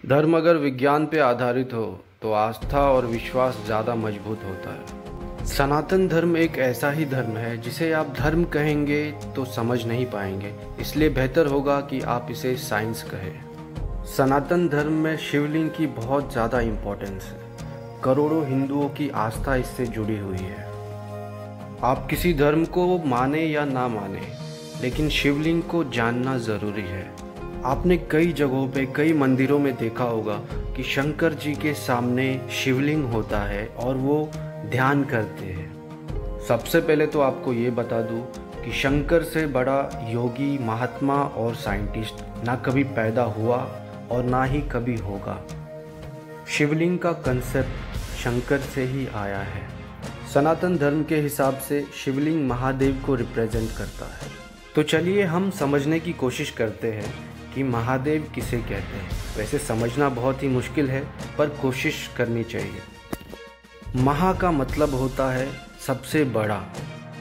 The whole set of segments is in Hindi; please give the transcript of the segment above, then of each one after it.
धर्म अगर विज्ञान पे आधारित हो तो आस्था और विश्वास ज़्यादा मजबूत होता है। सनातन धर्म एक ऐसा ही धर्म है जिसे आप धर्म कहेंगे तो समझ नहीं पाएंगे, इसलिए बेहतर होगा कि आप इसे साइंस कहें। सनातन धर्म में शिवलिंग की बहुत ज़्यादा इम्पोर्टेंस है। करोड़ों हिंदुओं की आस्था इससे जुड़ी हुई है। आप किसी धर्म को माने या ना माने, लेकिन शिवलिंग को जानना ज़रूरी है। आपने कई जगहों पे, कई मंदिरों में देखा होगा कि शंकर जी के सामने शिवलिंग होता है और वो ध्यान करते हैं। सबसे पहले तो आपको ये बता दूं कि शंकर से बड़ा योगी, महात्मा और साइंटिस्ट ना कभी पैदा हुआ और ना ही कभी होगा। शिवलिंग का कंसेप्ट शंकर से ही आया है। सनातन धर्म के हिसाब से शिवलिंग महादेव को रिप्रेजेंट करता है। तो चलिए हम समझने की कोशिश करते हैं कि महादेव किसे कहते हैं। वैसे समझना बहुत ही मुश्किल है, पर कोशिश करनी चाहिए। महा का मतलब होता है सबसे बड़ा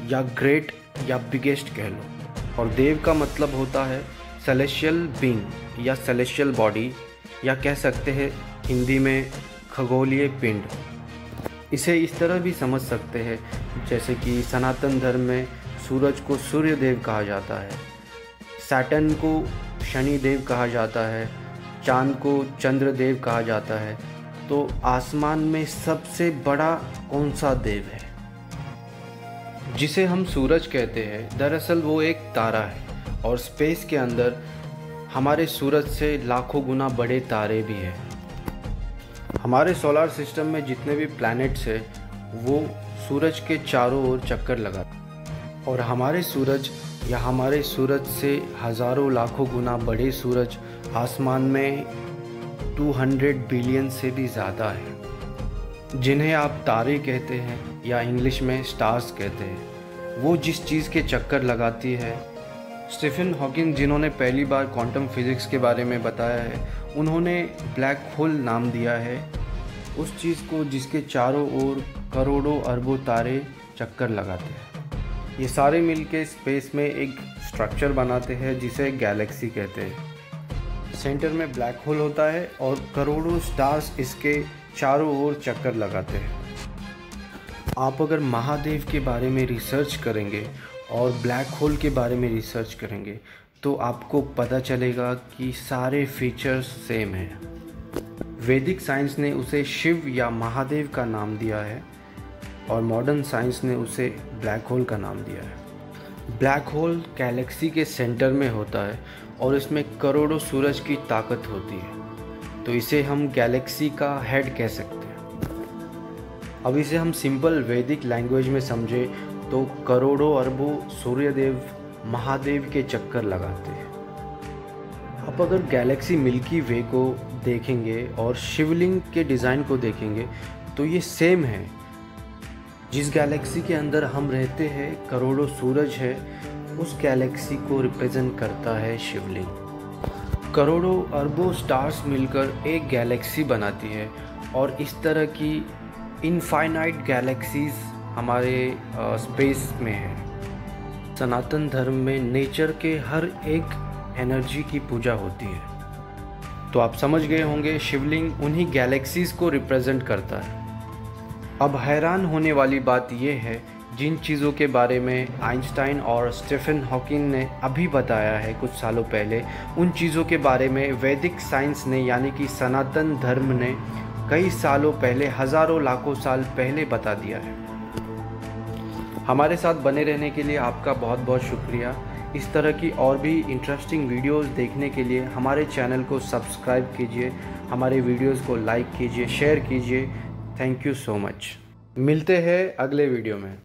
या ग्रेट या बिगेस्ट कह लो, और देव का मतलब होता है सेलेशियल बीइंग या सेलेशियल बॉडी, या कह सकते हैं हिंदी में खगोलीय पिंड। इसे इस तरह भी समझ सकते हैं जैसे कि सनातन धर्म में सूरज को सूर्य देव कहा जाता है, सैटर्न को शनि देव कहा जाता है, चांद को चंद्र देव कहा जाता है। तो आसमान में सबसे बड़ा कौन सा देव है जिसे हम सूरज कहते हैं? दरअसल वो एक तारा है, और स्पेस के अंदर हमारे सूरज से लाखों गुना बड़े तारे भी हैं। हमारे सोलर सिस्टम में जितने भी प्लैनेट्स हैं वो सूरज के चारों ओर चक्कर लगाते हैं, और हमारे सूरज से हज़ारों लाखों गुना बड़े सूरज आसमान में 200 बिलियन से भी ज़्यादा है, जिन्हें आप तारे कहते हैं या इंग्लिश में स्टार्स कहते हैं। वो जिस चीज़ के चक्कर लगाती है, स्टीफन हॉकिंग जिन्होंने पहली बार क्वांटम फिज़िक्स के बारे में बताया है, उन्होंने ब्लैक होल नाम दिया है उस चीज़ को जिसके चारों ओर करोड़ों अरबों तारे चक्कर लगाते हैं। ये सारे मिलके स्पेस में एक स्ट्रक्चर बनाते हैं जिसे गैलेक्सी कहते हैं। सेंटर में ब्लैक होल होता है और करोड़ों स्टार्स इसके चारों ओर चक्कर लगाते हैं। आप अगर महादेव के बारे में रिसर्च करेंगे और ब्लैक होल के बारे में रिसर्च करेंगे तो आपको पता चलेगा कि सारे फीचर्स सेम हैं। वैदिक साइंस ने उसे शिव या महादेव का नाम दिया है, और मॉडर्न साइंस ने उसे ब्लैक होल का नाम दिया है। ब्लैक होल गैलेक्सी के सेंटर में होता है और इसमें करोड़ों सूरज की ताकत होती है, तो इसे हम गैलेक्सी का हेड कह सकते हैं। अब इसे हम सिंपल वैदिक लैंग्वेज में समझे तो करोड़ों अरबों सूर्यदेव महादेव के चक्कर लगाते हैं। अब अगर गैलेक्सी मिल्की वे को देखेंगे और शिवलिंग के डिज़ाइन को देखेंगे तो ये सेम है। जिस गैलेक्सी के अंदर हम रहते हैं करोड़ों सूरज है, उस गैलेक्सी को रिप्रेजेंट करता है शिवलिंग। करोड़ों अरबों स्टार्स मिलकर एक गैलेक्सी बनाती है, और इस तरह की इनफाइनाइट गैलेक्सीज हमारे स्पेस में है। सनातन धर्म में नेचर के हर एक एनर्जी की पूजा होती है। तो आप समझ गए होंगे शिवलिंग उन्हीं गैलेक्सीज को रिप्रेजेंट करता है। अब हैरान होने वाली बात यह है, जिन चीज़ों के बारे में आइंस्टाइन और स्टीफन हॉकिंग ने अभी बताया है कुछ सालों पहले, उन चीज़ों के बारे में वैदिक साइंस ने यानी कि सनातन धर्म ने कई सालों पहले, हज़ारों लाखों साल पहले बता दिया है। हमारे साथ बने रहने के लिए आपका बहुत बहुत शुक्रिया। इस तरह की और भी इंटरेस्टिंग वीडियोस देखने के लिए हमारे चैनल को सब्सक्राइब कीजिए, हमारे वीडियोस को लाइक कीजिए, शेयर कीजिए। Thank you so much. मिलते हैं अगले वीडियो में।